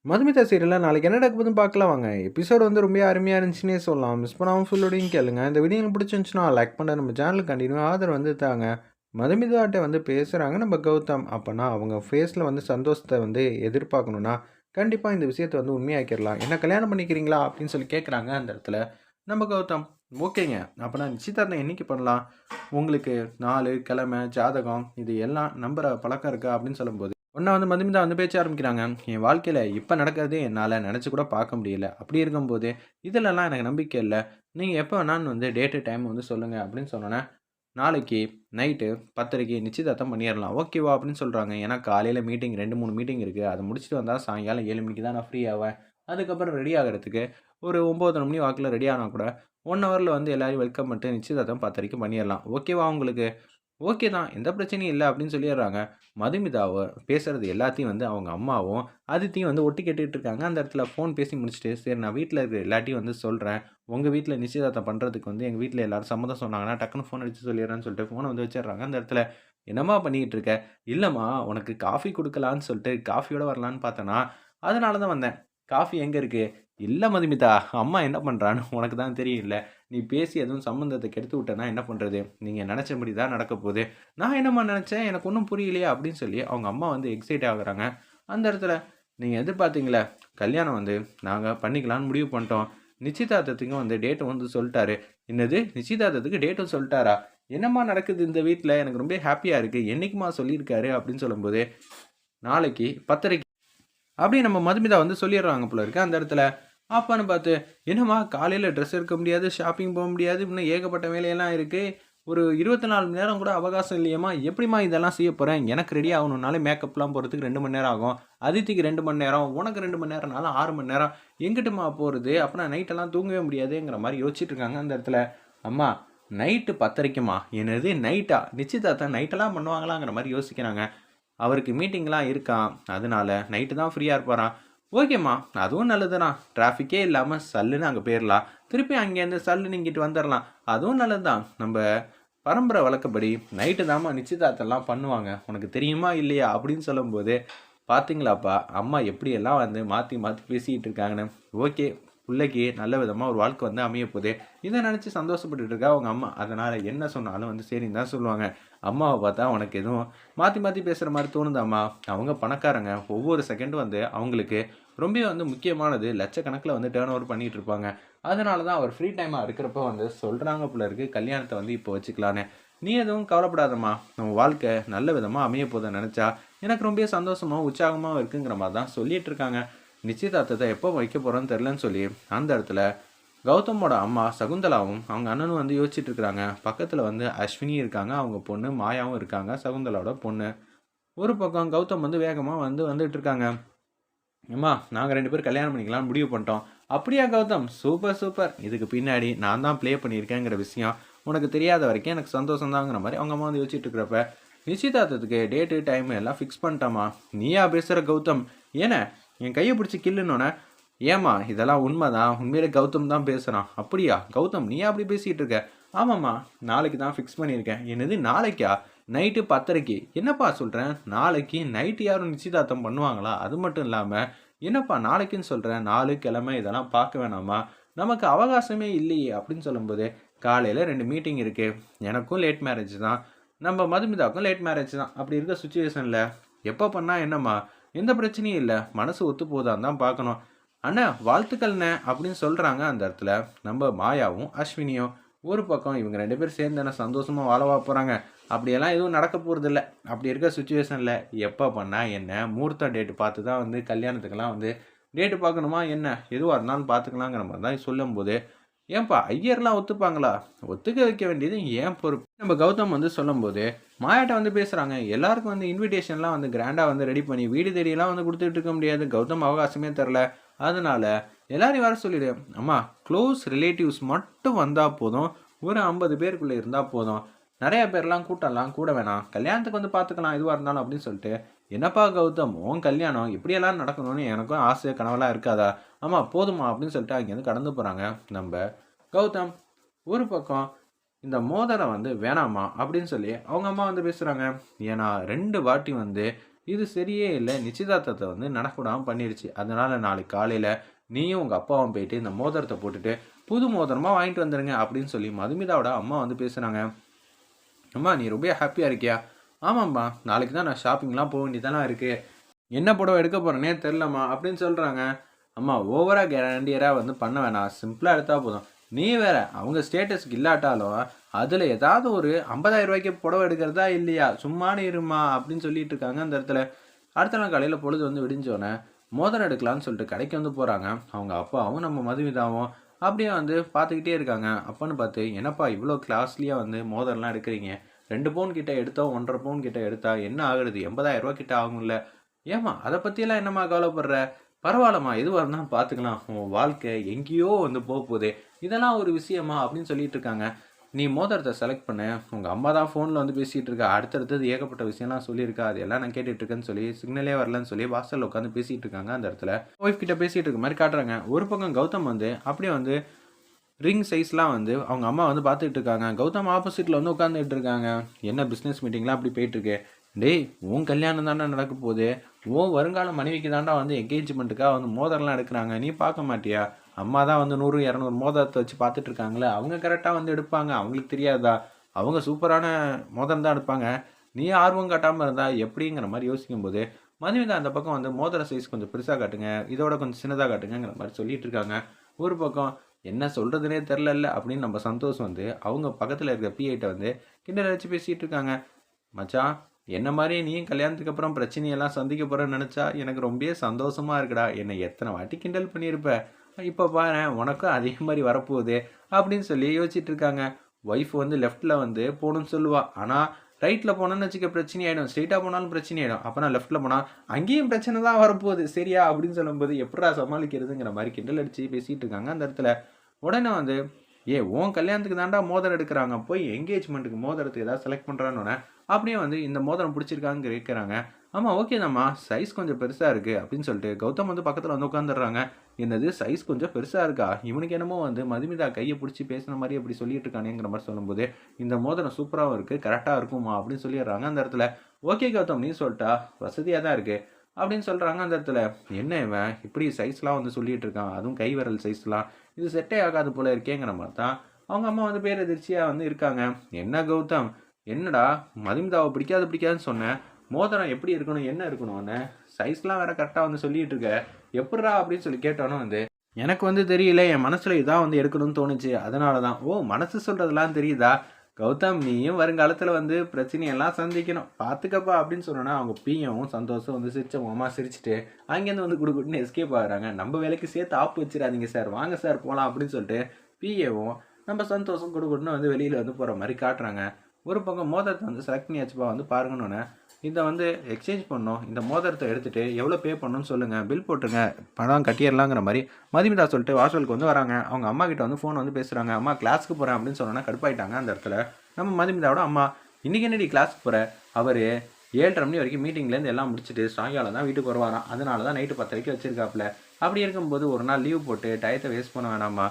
மதுமிதா சீரியல்ல நாளைக்கு என்ன நடக்க போகுதுன்னு பார்க்கலாம் வாங்க. எபிசோட் வந்து ரொம்ப அருமையா இருந்துச்சுன்னே சொல்லலாம். மிஸ் பண்ணாம ஃபுல்லோடையும் கேளுங்க. இந்த வீடியோ உங்களுக்கு பிடிச்சிருந்துச்சுன்னா லைக் பண்ண நம்ம சேனலுக்கு கண்டினியூ ஆதரவு வந்து தாங்க. மதுமிதாட்ட வந்து பேசுறாங்க நம்ம கௌதம். அப்பன்னா அவங்க ஃபேஸ்ல வந்து சந்தோஷத்த வந்து எதிர்பார்க்கணும்னா, கண்டிப்பா இந்த விஷயத்த வந்து உண்மையாக்கிரலாம். என்ன கல்யாணம் பண்ணிக்கிறீங்களா? அப்படின்னு சொல்லி கேட்குறாங்க அந்த இடத்துல. நம்ம கௌதம், ஓகேங்க. அப்பன்னா நிச்சயதார்த்தம் என்னைக்கு பண்ணலாம்? உங்களுக்கு நாளு, கிழமை, ஜாதகம் இது எல்லாம் நம்புற பழக்கம் இருக்கா? அப்படின்னு சொல்லும்போது உடனே வந்து மதுமிதா வந்து பேச்ச ஆரம்பிக்கிறாங்க. என் வாழ்க்கையில இப்ப நடக்கிறதே என்னால நெனச்சு கூட பார்க்க முடியல. அப்படி இருக்கும்போது, இதுலலாம் எனக்கு நம்பிக்கை இல்ல. நீங்க எப்ப வேணாலும் வந்து டேட்டு, டைம் வந்து சொல்லுங்க அப்படின்னு சொன்னோனே, நாளைக்கு நைட்டு 10:30க்கு நிச்சயதார்த்தம் பண்ணிறலாம். ஓகேவா? அப்படின்னு சொல்றாங்க. ஏன்னா காலையில மீட்டிங் 2, 3 மீட்டிங் இருக்கு. அத முடிச்சுட்டு வந்தா சாயங்காலம் 7 மணிக்கு தான் நான் ஃப்ரீ ஆவேன். அதுக்கப்புறம் ரெடி ஆகுறதுக்கு ஒரு 9:30 மணி வாக்குல ரெடி ஆனா கூட 1 ஹவர்ல வந்து எல்லாரையும் வெல்கம் பண்ணிட்டு நிச்சயதார்த்தம் 10:30க்கு பண்ணிறலாம். ஓகேவா உங்களுக்கு? ஓகே தான். எந்த பிரச்சனையும் இல்ல அப்படின்னு சொல்லிர்றாங்க. மதுமிதாவ பேசுறது எல்லாத்தையும் வந்து அவங்க அம்மாவும், அதித்தியும் வந்து ஒட்டு கேட்டுட்டு இருக்காங்க. அந்த இடத்துல ஃபோன் பேசி முடிச்சுட்டு, சரி நான் வீட்ல இருக்கிற எல்லார்ட்டயும் வந்து சொல்றேன். உங்க வீட்ல நிச்சயதார்த்தம் பண்றதுக்கு வந்து எங்க வீட்ல எல்லாரும் சம்மதம் சொன்னாங்கன்னா, டக்குனு ஃபோன் அடிச்சு சொல்லிர்றேன்னு சொல்லிட்டு ஃபோன வந்து வச்சுர்றாங்க. அந்த இடத்துல, "என்னம்மா பண்ணிக்கிட்டு இருக்க?" "இல்லம்மா உனக்கு காஃபி குடுக்கலான்னு சொல்லிட்டு காஃபியோட வரலான்னு பார்த்தேன்னா, அதனால தான் வந்தேன்." "காஃபி எங்க இருக்கு?" "இல்ல மதுமிதா, அம்மா என்ன பண்றான்னு உனக்கு தான் தெரியும்ல. நீ பேசி எதுவும் சம்மந்தத்த கெடுத்து விட்டேன்னா என்ன பண்றது? நீங்க நெனச்சபடி தான் நடக்கப் போது." "நான் என்னம்மா நெனச்சேன்? எனக்கு ஒண்ணும் புரியலையே!" அப்படின்னு சொல்லி அவங்க அம்மா வந்து எக்ஸைட் ஆகுறாங்க. அந்த இடத்துல, "நீங்க எதிர்பார்த்தீங்கல்ல, கல்யாணம் வந்து நாங்க பண்ணிக்கலான்னு முடிவு பண்ணிட்டோம். நிச்சயதார்த்தத்துக்கும் வந்து டேட் வந்து சொல்ட்டாரு." "என்னது? நிச்சயதார்த்தத்துக்கு டேட்டும் சொல்ட்டாரா? என்னம்மா நடக்குது இந்த வீட்ல? எனக்கு ரொம்ப ஹேப்பியா இருக்கு. என்னைக்கும்மா சொல்லியிருக்காரு?" அப்படின்னு சொல்லும்போது, "நாளைக்கு 10:30க்கு" அப்படின்னு நம்ம மதுமிதா வந்து சொல்லிடுறாங்க போல இருக்கு அந்த இடத்துல. அப்பான்னு பார்த்து, "என்னம்மா காலையில ட்ரெஸ் எடுக்க முடியாது, ஷாப்பிங் போ முடியாது, இன்னும் ஏகப்பட்ட வேலையெல்லாம் இருக்கு. ஒரு 24 மணி நேரம் கூட அவகாசம் இல்லையேம்மா, எப்படிம்மா இதெல்லாம் செய்ய போறேன்? எனக்கு ரெடி ஆகணும்னாலே மேக்கப்லாம் போடுறதுக்கு 2 மணி நேரம் ஆகும். அதித்திக்கு 2 மணி நேரம், உனக்கு 2 மணி நேரம்னாலும் 6 மணி நேரம். எங்கிட்டும்மா போறது? அப்ப நான் நைட்டெல்லாம் தூங்கவே முடியாதேங்கிற மாரி யோசிச்சுட்டு இருக்காங்க அந்த இடத்துல. அம்மா நைட்டு 10:30க்குமா? என்னது நைட்டா? நிச்சயதார்த்தம் நைட்டெல்லாம் பண்ணுவாங்களாங்கிற மாரி யோசிக்கிறாங்க. அவருக்கு மீட்டிங்லாம் இருக்காம். அதனால நைட்டு தான் ஃப்ரீயா இருப்பாராம். ஓகேம்மா, அதுவும் நல்லது தான். டிராஃபிக்கே இல்லாம சல்லுன்னு அங்க போயிரலாம். திருப்பி அங்கேருந்து சல்லுன்னு இங்கிட்டு வந்துரலாம். அதுவும் நல்லது தான். நம்ப பரம்பரை வழக்கப்படி நைட்டு தாம்மா நிச்சயதார்த்தம்லாம் பண்ணுவாங்க. உனக்கு தெரியுமா? இல்லையா? அப்படின்னு சொல்லும்போது, பார்த்தீங்களாப்பா, அம்மா எப்படியெல்லாம் வந்து மாத்தி மாத்தி பேசிக்கிட்டு இருக்காங்கன்னு. ஓகே, புள்ளைக்கு நல்ல விதமா ஒரு வாழ்க்கை வந்து அமையப்போது. இத நெனச்சு சந்தோஷப்பட்டுட்டு இருக்கா அவங்க அம்மா. அதனால என்ன சொன்னாலும் வந்து சரின்னு தான் சொல்லுவாங்க. அம்மாவ பார்த்தா உனக்கு எதுவும் மாத்தி மாத்தி பேசுற மாரி தோணுதாம்மா? அவங்க பணக்காரங்க. ஒவ்வொரு செகண்டும் வந்து அவங்களுக்கு ரொம்ப வந்து முக்கியமானது. லட்சக்கணக்குல வந்து டர்ன் ஓவர் பண்ணிட்டு இருப்பாங்க. அதனால தான் அவர் ஃப்ரீ டைமா இருக்கிறப்ப வந்து சொல்றாங்க போல இருக்கு, கல்யாணத்த வந்து இப்போ வச்சுக்கலான்னு. நீ எதுவும் கவலைப்படாதம்மா. நம்ம வாழ்க்கை நல்ல விதமா அமையப்போதுன்னு நெனச்சா, எனக்கு ரொம்ப சந்தோஷமாவும், உற்சாகமாவும் இருக்குங்கிற மாரி தான் சொல்லிட்டு இருக்காங்க. நிச்சயதார்த்தத்த எப்போ வைக்க போறோம்னு தெரியலன்னு சொல்லி, அந்த இடத்துல கௌதமோட அம்மா சகுந்தலாவும், அவங்க அண்ணனும் வந்து யோசிச்சுட்டு இருக்கிறாங்க. பக்கத்துல வந்து அஸ்வினி இருக்காங்க. அவங்க பொண்ணு மாயாவும் இருக்காங்க. சகுந்தலாவோட பொண்ணு. ஒரு பக்கம் கௌதம் வந்து வேகமா வந்துட்டு இருக்காங்க. "அம்மா நாங்க 2 பேரும் கல்யாணம் பண்ணிக்கலாம்னு முடிவு பண்ணிட்டோம்." "அப்படியா கௌதம்? Super, super. இதுக்கு பின்னாடி நான் தான் ப்ளே பண்ணியிருக்கேங்கிற விஷயம் உனக்கு தெரியாத வரைக்கும் எனக்கு சந்தோஷம் தாங்கிற மாரி அவங்க அம்மா வந்து யோசிச்சுட்டு இருக்கிறப்ப, நிச்சயதார்த்தத்துக்கு டேட்டு, டைம் எல்லாம் ஃபிக்ஸ் பண்ணிட்டேன்ம்மா. நீயா பேசுற கௌதம்? ஏன என் கைய பிடிச்சு கில்லுனோன, ஏம்மா இதெல்லாம் உண்மைதான். உண்மையிலே கௌதம் தான் பேசுறான். அப்படியா? கௌதம் நீயா அப்படி பேசிட்டு இருக்க? ஆமாம்மா. நாளைக்கு தான் ஃபிக்ஸ் பண்ணியிருக்கேன். என்னது நாளைக்கா? நைட்டு 10:30க்கு. என்னப்பா சொல்றேன்? நாளைக்கு நைட்டு யாரும் நிச்சயதார்த்தம் பண்ணுவாங்களா? அது மட்டும் இல்லாம, என்னப்பா நாளைக்குன்னு சொல்ற? நாளு, கிழமை இதெல்லாம் பார்க்க வேணாமா? நமக்கு அவகாசமே இல்லையே! அப்படின்னு சொல்லும்போது, காலையில 2 மீட்டிங் இருக்கு. எனக்கும் லேட் மேரேஜ் தான். நம்ம மதுமிதாவுக்கும் லேட் மேரேஜ் தான். அப்படி இருக்க சிச்சுவேஷன்ல, எப்ப பண்ணா என்னம்மா? எந்த பிரச்சனையும் இல்ல. மனசு ஒத்து போதான்னு தான் பார்க்கணும். அண்ணா வாழ்த்துக்கள்ண்ணே அப்படின்னு சொல்றாங்க அந்த இடத்துல. நம்ம மாயாவும், அஸ்வினியும். ஒரு பக்கம் இவங்க 2 பேரும் சேர்ந்து என்ன சந்தோஷமா வாழவா போறாங்க? அப்படியெல்லாம் எதுவும் நடக்க போறதில்ல. அப்படி இருக்க சிச்சுவேஷன்ல எப்ப பண்ணா என்ன? முகூர்த்த டேட் பார்த்து தான் வந்து கல்யாணத்துக்கெல்லாம் வந்து டேட் பார்க்கணுமா என்ன? எதுவா இருந்தாலும் பார்த்துக்கலாங்கிற மாரி தான் சொல்லும்போது, ஏன்பா ஐயர்லாம் ஒத்துப்பாங்களா? ஒத்துக்க வைக்க வேண்டியது என் பொறுப்பு. நம்ம கௌதம் வந்து சொல்லும்போது, மாயாட்ட வந்து பேசுறாங்க. எல்லாருக்கும் வந்து இன்விடேஷன்லாம் வந்து கிராண்டா வந்து ரெடி பண்ணி வீடு தேடிலாம் வந்து குடுத்துட்டு இருக்க முடியாது. கௌதம் அவகாசமே தரல. அதனால எல்லாரையும் வர சொல்லிடு. அம்மா க்ளோஸ் ரிலேட்டிவ்ஸ் மட்டும் வந்தா போதும். ஒரு 50 பேருக்குள்ள இருந்தா போதும். நெறைய பேர்லாம் கூட்டம்லாம் கூட வேணாம். கல்யாணத்துக்கு வந்து பார்த்துக்கலாம் எதுவா இருந்தாலும் அப்படின்னு சொல்லிட்டு, என்னப்பா கௌதம் உன் கல்யாணம் இப்படியெல்லாம் நடக்கணும்னு எனக்கும் ஆசை கனவெல்லாம் இருக்காதா? ஆமா போதுமா அப்படின்னு சொல்லிட்டு அங்கேருந்து கடந்து போறாங்க. நம்ப கௌதம் ஒரு பக்கம் இந்த மோதிரம் வந்து வேணாமா அப்படின்னு சொல்லி அவங்க அம்மா வந்து பேசுறாங்க. ஏன்னா 2 வாட்டி வந்து இது சரியே இல்ல. நிச்சயதார்த்தத்த வந்து நடக்கவிடாம பண்ணிருச்சு. அதனால நாளைக்கு காலையில நீயும் உங்க அப்பாவும் போயிட்டு இந்த மோதிரத்த போட்டுட்டு, புது மோதிரமா வாங்கிட்டு வந்துருங்க அப்படின்னு சொல்லி மதுமிதாவோட அம்மா வந்து பேசுனாங்க. அம்மா நீ ரொம்ப ஹேப்பியா இருக்கியா? ஆமாம்மா. நாளைக்கு தான் நான் ஷாப்பிங்லாம் போ வேண்டியதெல்லாம் இருக்கு. என்ன புடவ எடுக்க போறேன்னே தெரிலம்மா அப்படின்னு சொல்றாங்க. அம்மா ஓவரா கேரண்டியரா வந்து பண்ண வேணாம். சிம்பிளா எடுத்தா போதும். நீ வேற அவங்க ஸ்டேட்டஸ்க்கு இல்லாட்டாலும், அதுல ஏதாவது ஒரு ரூ. 50,000க்கு புடவ எடுக்கிறதா இல்லையா? சும்மானு இரும்மா அப்படின்னு சொல்லிட்டு இருக்காங்க அந்த இடத்துல. அடுத்த நாள் காலையில பொழுது வந்து விடிஞ்சோனே, மோதிரம் எடுக்கலான்னு சொல்லிட்டு கடைக்கு வந்து போறாங்க. அவங்க அப்பாவும் நம்ம மதுமிதாவும் அப்படியே வந்து பார்த்துக்கிட்டே இருக்காங்க. அப்பன்னு பார்த்து, என்னப்பா இவ்வளோ காஸ்ட்லியா வந்து மோதிரம்லாம் எடுக்கிறீங்க? 2 பவுன் கிட்ட எடுத்தோம், 1 1/2 பவுன் கிட்ட எடுத்தா என்ன ஆகுறது? ரூ. 80,000 கிட்ட ஆகும்ல. ஏம்மா அத பத்தியெல்லாம் என்னம்மா கவலைப்படுற? பரவால்லம்மா எதுவா இருந்தாலும் பார்த்துக்கலாம். உன் வாழ்க்கை எங்கேயோ வந்து போப்போது. இதெல்லாம் ஒரு விஷயமா? அப்படின்னு சொல்லிட்டு இருக்காங்க. நீ மோதிரத்த செலக்ட் பண்ணு. உங்க அம்மா தான் ஃபோன்ல வந்து பேசிட்டு இருக்கா. அடுத்தடுத்தது ஏகப்பட்ட விஷயம்லாம் சொல்லியிருக்கா. அது எல்லாம் நான் கேட்டுட்டு இருக்கேன்னு சொல்லி, சிக்னலே வரலன்னு சொல்லி வாசல்ல உட்காந்து பேசிட்டு இருக்காங்க அந்த இடத்துல. ஒய்ஃப் கிட்ட பேசிட்டு இருக்க மாரி காட்டுறாங்க. ஒரு பக்கம் கௌதம் வந்து அப்படியே வந்து ரிங் சைஸ்லாம் வந்து அவங்க அம்மா வந்து பார்த்துட்டு இருக்காங்க. கௌதம் ஆப்போசிட்ல வந்து உட்காந்துட்டு இருக்காங்க. என்ன பிசினஸ் மீட்டிங்லாம் அப்படி போயிட்டு இருக்கு. டேய் உன் கல்யாணம் தாண்டா நடக்க போகுது. உன் வருங்கால மனைவிக்கு தாண்டா வந்து என்கேஜ்மெண்ட்டுக்காக வந்து மோதிரம்லாம் எடுக்கிறாங்க. நீ பார்க்க மாட்டியா? அம்மா தான் வந்து 100, 200 மோதிரத்தை வச்சு பார்த்துட்டு இருக்காங்களே. அவங்க கரெக்டாக வந்து எடுப்பாங்க. அவங்களுக்கு தெரியாதா? அவங்க சூப்பரான மோதிரம் தான் எடுப்பாங்க. நீ ஆர்வம் காட்டாமல் இருந்தா எப்படிங்கிற மாதிரி யோசிக்கும்போது, மதுமிதா அந்த பக்கம் வந்து மோதிர சைஸ் கொஞ்சம் பெருசாக காட்டுங்க. இதோட கொஞ்சம் சின்னதாக காட்டுங்கிற மாதிரி சொல்லிட்டு இருக்காங்க. ஒரு பக்கம் என்ன சொல்றதுனே தெரிலல்ல அப்படின்னு நம்ம சந்தோஷம் வந்து அவங்க பக்கத்தில் இருக்கிற பிஐட்ட வந்து கிண்டல் வச்சு பேசிட்டு இருக்காங்க. மச்சான் என்ன மாதிரியே நீயும் கல்யாணத்துக்கு அப்புறம் பிரச்சனையெல்லாம் சந்திக்க போறேன்னு நினச்சா எனக்கு ரொம்பவே சந்தோஷமா இருக்குடா. என்னை எத்தனை வாட்டி கிண்டல் பண்ணியிருப்ப. இப்போ பாரேன் உனக்கும் அதே மாதிரி வரப்போகுது அப்படின்னு சொல்லி யோசிச்சுட்டு இருக்காங்க. ஒய்ஃப் வந்து லெஃப்ட்டில் வந்து போகணும்னு சொல்லுவா. ஆனால் ரைட்டில் போனோன்னு வச்சுக்க பிரச்சனை ஆகிடும். ஸ்ட்ரெயிட்டாக போனாலும் பிரச்சனை ஆகிடும். அப்போ நான் லெஃப்ட்டில் போனால் அங்கேயும் பிரச்சனை தான் வரப்போகுது. சரியா அப்படின்னு சொல்லும்போது எப்படா சமாளிக்கிறதுங்கிற மாதிரி கிண்டல் அடித்து பேசிகிட்டு இருக்காங்க அந்த இடத்துல. உடனே வந்து உன் கல்யாணத்துக்கு தாண்டா மோதிரம் எடுக்கிறாங்க. போய் என்கேஜ்மெண்ட்டுக்கு மோதிரத்துக்கு ஏதாவது செலக்ட் பண்ணுறான்னு அப்படியே வந்து இந்த மோதிரம் பிடிச்சிருக்கான்னு கேட்குறாங்க. ஆமாம் ஓகே தாம்மா சைஸ் கொஞ்சம் பெருசாக இருக்குது அப்படின்னு சொல்லிட்டு கௌதம் வந்து பக்கத்தில் வந்து உட்காந்துடுறாங்க. என்னது சைஸ் கொஞ்சம் பெருசாக இருக்கா? இவனுக்கு என்னமோ வந்து மதுமிதா கையை பிடிச்சி பேசுன மாதிரி அப்படி சொல்லிட்டு இருக்கானேங்கிற மாதிரி சொல்லும்போது, இந்த மோதிரம் சூப்பராகவும் இருக்குது, கரெக்டாக இருக்குமா அப்படின்னு சொல்லிடுறாங்க அந்த இடத்துல. ஓகே கௌதம் நீ சொல்லிட்டா வசதியாக தான் இருக்குது அப்படின்னு சொல்கிறாங்க அந்த இடத்துல. என்ன இவன் இப்படி சைஸ்லாம் வந்து சொல்லிட்டு இருக்கான், அதுவும் கை விரல் சைஸ்லாம், இது செட்டே ஆகாது போல இருக்கேங்கிற மாதிரி தான் அவங்க அம்மா வந்து பேரெதிர்ச்சியாக வந்து இருக்காங்க. என்ன கௌதம் என்னடா மதுமிதாவை பிடிக்காதுன்னு சொன்னேன். மோதிரம் எப்படி இருக்கணும் என்ன இருக்கணும்னு சைஸ்லாம் வேற கரெக்டாக வந்து சொல்லிட்டு இருக்க. எப்பட்றா அப்படின்னு சொல்லி கேட்டோன்னே வந்து எனக்கு வந்து தெரியல, என் மனசில் இதான் வந்து எடுக்கணும்னு தோணுச்சு. அதனால தான். ஓ மனசு சொல்கிறதெல்லாம் தெரியுதா? கௌதம் நீயும் வருங்காலத்தில் வந்து பிரச்சனையெல்லாம் சந்திக்கணும் பார்த்துக்கப்பா அப்படின்னு சொன்னோன்னா அவங்க பியும் சந்தோஷம் வந்து சிரிச்ச அம்மா சிரிச்சுட்டு அங்கேருந்து வந்து குடுக்குன்னு எஸ்கேப் ஆகுறாங்க. நம்ம வேலைக்கு சேர்த்து ஆப்பு வச்சிடாதீங்க சார், வாங்க சார் போகலாம் அப்படின்னு சொல்லிட்டு பிஏவும் நம்ம சந்தோஷம் குடுக்குன்னு வந்து வெளியில் வந்து போகிற மாதிரி காட்டுறாங்க. ஒரு பக்கம் மோதிரத்தை வந்து செலக்ட் பண்ணியாச்சுப்பா வந்து பாருங்கன்னு இதை வந்து எக்ஸ்சேஞ்ச் பண்ணோம். இந்த மோதிரத்தை எடுத்துகிட்டு எவ்வளோ பே பண்ணணும்னு சொல்லுங்கள், பில் போட்டுருங்க, பணம் கட்டிடலாங்கிற மாதிரி மதுமிதா சொல்லிட்டு வாசலுக்கு வந்து வராங்க. அவங்க அம்மா கிட்ட வந்து ஃபோன் வந்து பேசுகிறாங்க. அம்மா கிளாஸுக்கு போகிறேன் அப்படின்னு சொன்னோன்னா கடுப்பாயிட்டாங்க அந்த இடத்துல. நம்ம மதுமிதாவோட அம்மா இன்றைக்கி என்னடி கிளாஸுக்கு போகிற? அவர் 7:30 மணி வரைக்கும் மீட்டிங்லேருந்து எல்லாம் முடிச்சுட்டு சாயங்காலம் தான் வீட்டுக்கு வருவாராம். அதனால தான் நைட்டு 10 வரைக்கும் வச்சிருக்காப்புல. அப்படி இருக்கும்போது ஒரு நாள் லீவ் போட்டு டயத்தை வேஸ்ட் பண்ண வேணாமா,